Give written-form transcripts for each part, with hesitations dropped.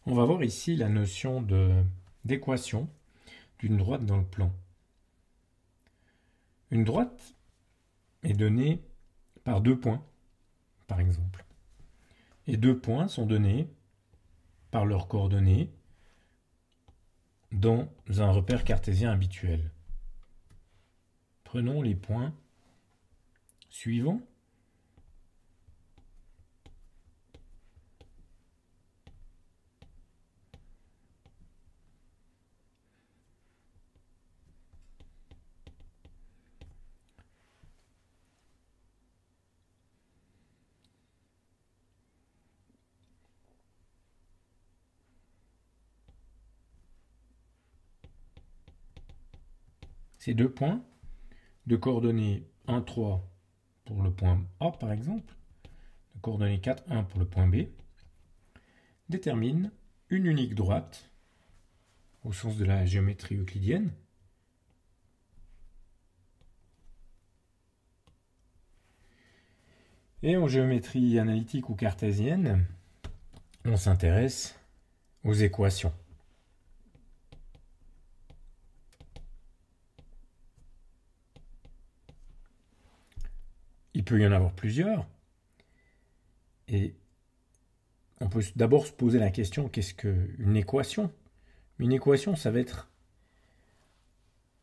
On va voir ici la notion d'équation d'une droite dans le plan. Une droite est donnée par 2 points, par exemple. Et 2 points sont donnés par leurs coordonnées dans un repère cartésien habituel. Prenons les points suivants. Ces 2 points de coordonnées 1, 3 pour le point A par exemple, de coordonnées 4, 1 pour le point B, déterminent une unique droite au sens de la géométrie euclidienne. Et en géométrie analytique ou cartésienne, on s'intéresse aux équations. Il peut y en avoir plusieurs. Et on peut d'abord se poser la question, qu'est-ce qu'une équation? Une équation, ça va être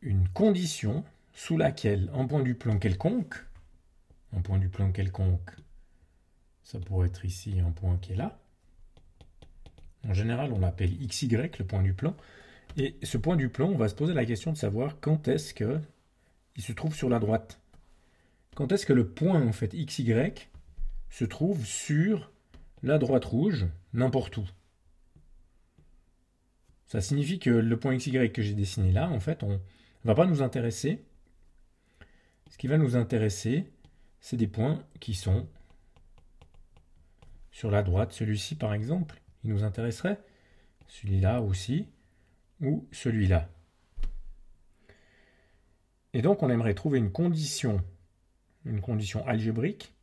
une condition sous laquelle un point du plan quelconque, ça pourrait être ici un point qui est là. En général, on l'appelle XY, le point du plan. Et ce point du plan, on va se poser la question de savoir quand est-ce qu'il se trouve sur la droite. Quand est-ce que le point, en fait, XY, se trouve sur la droite rouge, n'importe où. Ça signifie que le point XY que j'ai dessiné là, en fait, on ne va pas nous intéresser. Ce qui va nous intéresser, c'est des points qui sont sur la droite. Celui-ci, par exemple, il nous intéresserait. Celui-là aussi, ou celui-là. Et donc, on aimerait trouver une condition algébrique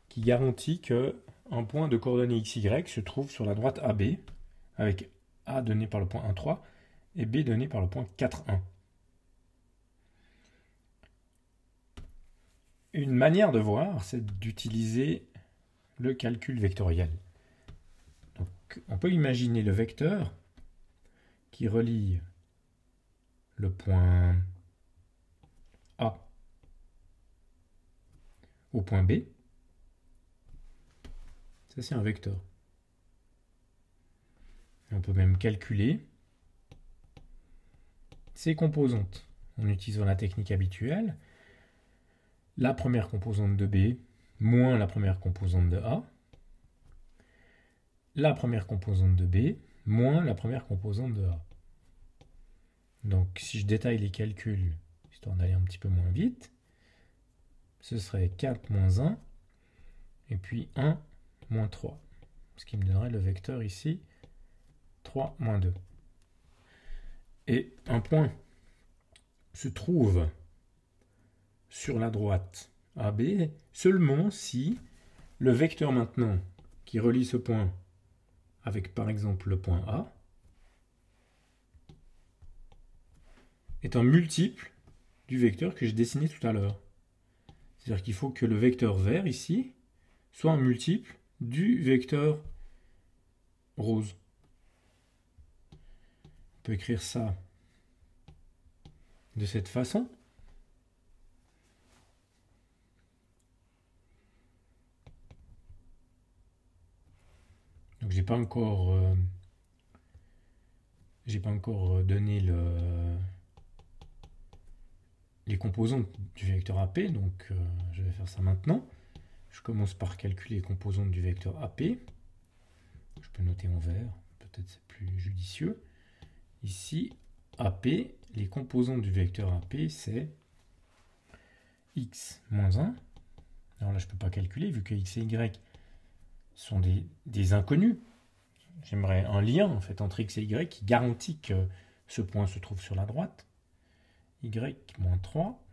qui garantit que un point de coordonnées XY se trouve sur la droite AB, avec A donné par le point 1, 3 et B donné par le point 4, 1. Une manière de voir, c'est d'utiliser le calcul vectoriel. Donc, on peut imaginer le vecteur qui relie le point A au point B. Ça, c'est un vecteur. On peut même calculer ses composantes en utilisant la technique habituelle. La première composante de B moins la première composante de A. La première composante de B moins la première composante de A. Donc, si je détaille les calculs, histoire d'aller un petit peu moins vite, ce serait 4 moins 1, et puis 1 moins 3. Ce qui me donnerait le vecteur ici, 3 moins 2. Et un point se trouve sur la droite AB seulement si le vecteur maintenant qui relie ce point avec par exemple le point A est un multiple du vecteur que j'ai dessiné tout à l'heure. C'est-à-dire qu'il faut que le vecteur vert ici soit un multiple du vecteur rose. On peut écrire ça de cette façon. Donc j'ai pas encore donné les composantes du vecteur AP, donc je vais faire ça maintenant. Je commence par calculer les composantes du vecteur AP. Je peux noter en vert, peut-être c'est plus judicieux. Ici, AP, les composantes du vecteur AP, c'est x moins 1. Alors là, je ne peux pas calculer, vu que x et y sont des inconnus. J'aimerais un lien en fait, entre x et y qui garantit que ce point se trouve sur la droite. Y moins 3.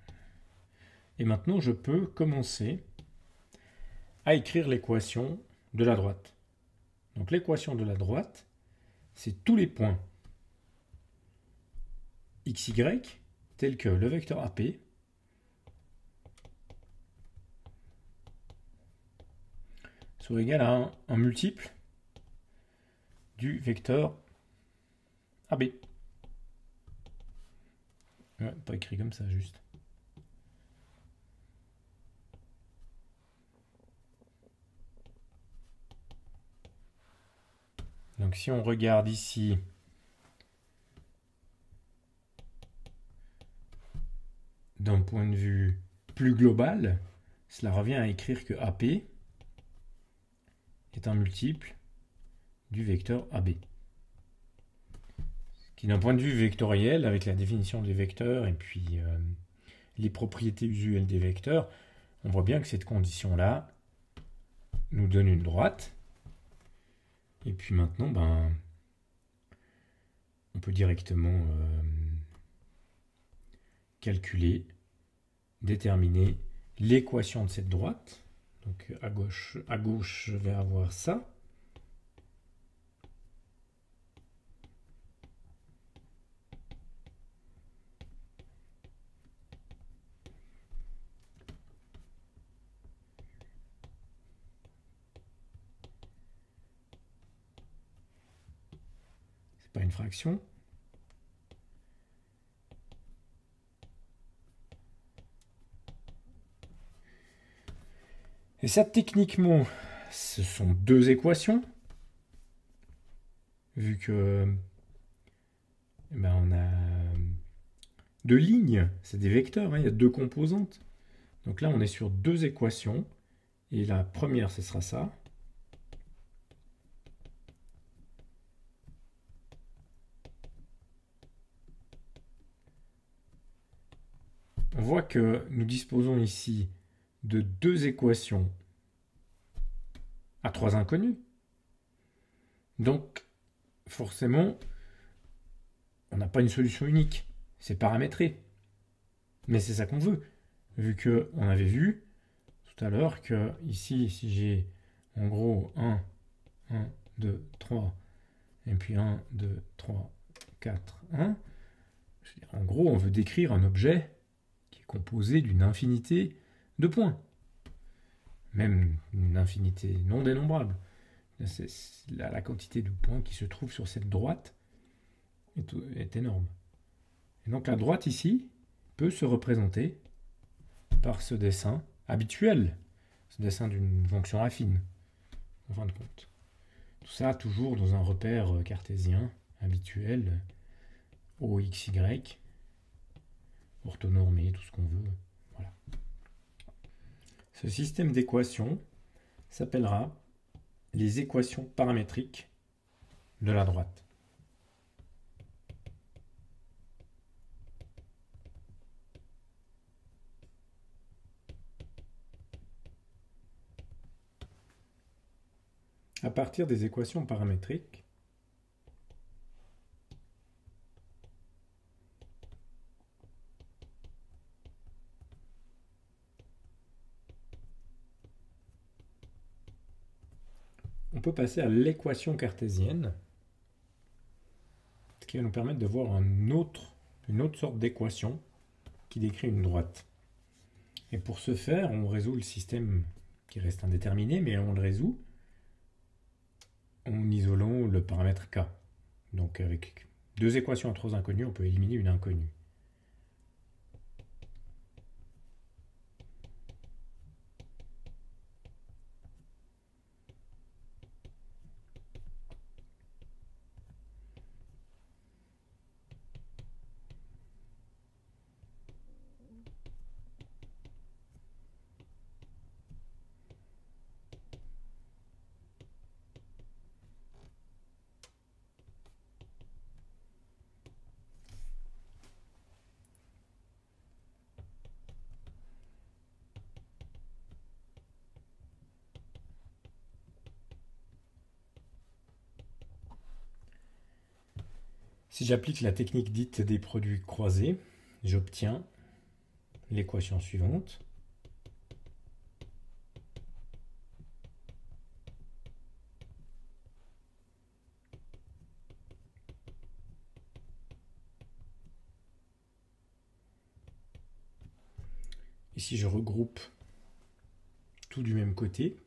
Et maintenant, je peux commencer à écrire l'équation de la droite. Donc l'équation de la droite, c'est tous les points xy tels que le vecteur AP soit égal à un multiple du vecteur AB. Ouais, pas écrit comme ça, juste. Donc si on regarde ici, d'un point de vue plus global, cela revient à écrire que AP est un multiple du vecteur AB. Ce qui d'un point de vue vectoriel, avec la définition des vecteurs et puis les propriétés usuelles des vecteurs, on voit bien que cette condition-là nous donne une droite. Et puis maintenant, on peut directement calculer, déterminer l'équation de cette droite. Donc à gauche, je vais avoir ça. C'est pas une fraction. Et ça, techniquement, ce sont deux équations. Vu que on a deux lignes, c'est des vecteurs, hein, il y a deux composantes. Donc là, on est sur deux équations. Et la première, ce sera ça. On voit que nous disposons ici de deux équations à trois inconnus. Donc, forcément, on n'a pas une solution unique. C'est paramétré. Mais c'est ça qu'on veut. Vu qu'on avait vu tout à l'heure que ici, si j'ai en gros 1, 2, 3, et puis 1, 2, 3, 4, 1, en gros, on veut décrire un objet qui est composé d'une infinité de points. Même une infinité non dénombrable. La quantité de points qui se trouve sur cette droite est énorme. Et donc la droite ici peut se représenter par ce dessin habituel, ce dessin d'une fonction affine, en fin de compte. Tout ça toujours dans un repère cartésien habituel, OXY, orthonormé, tout ce qu'on veut. Voilà. Ce système d'équations s'appellera les équations paramétriques de la droite. À partir des équations paramétriques, on peut passer à l'équation cartésienne, ce qui va nous permettre de voir une autre sorte d'équation qui décrit une droite. Et pour ce faire, on résout le système qui reste indéterminé, mais on le résout en isolant le paramètre k. Donc avec deux équations à trois inconnus, on peut éliminer une inconnue. Si j'applique la technique dite des produits croisés, j'obtiens l'équation suivante. Et si je regroupe tout du même côté,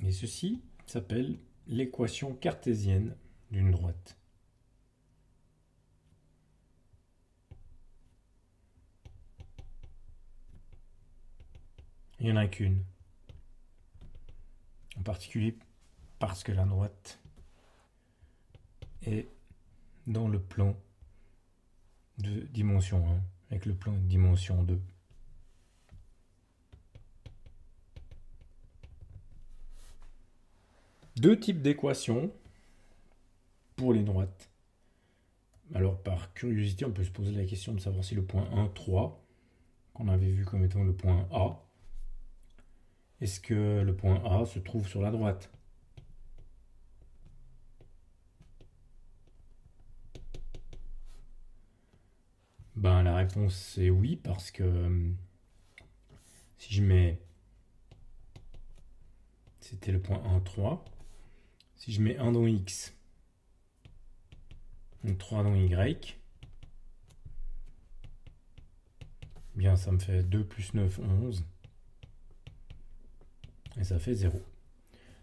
et ceci s'appelle l'équation cartésienne d'une droite. Il n'y en a qu'une. En particulier parce que la droite est dans le plan de dimension 1 avec le plan de dimension 2. Deux types d'équations pour les droites. Alors par curiosité, on peut se poser la question de savoir si le point 1, 3, qu'on avait vu comme étant le point A, est-ce que le point A se trouve sur la droite? Ben, la réponse est oui, parce que si je mets... C'était le point 1, 3. Si je mets 1 dans X, et 3 dans Y, bien ça me fait 2 plus 9, 11. Et ça fait 0.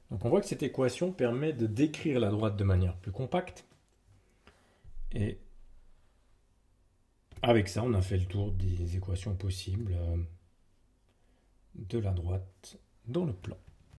Donc on voit que cette équation permet de décrire la droite de manière plus compacte. Et avec ça, on a fait le tour des équations possibles de la droite dans le plan.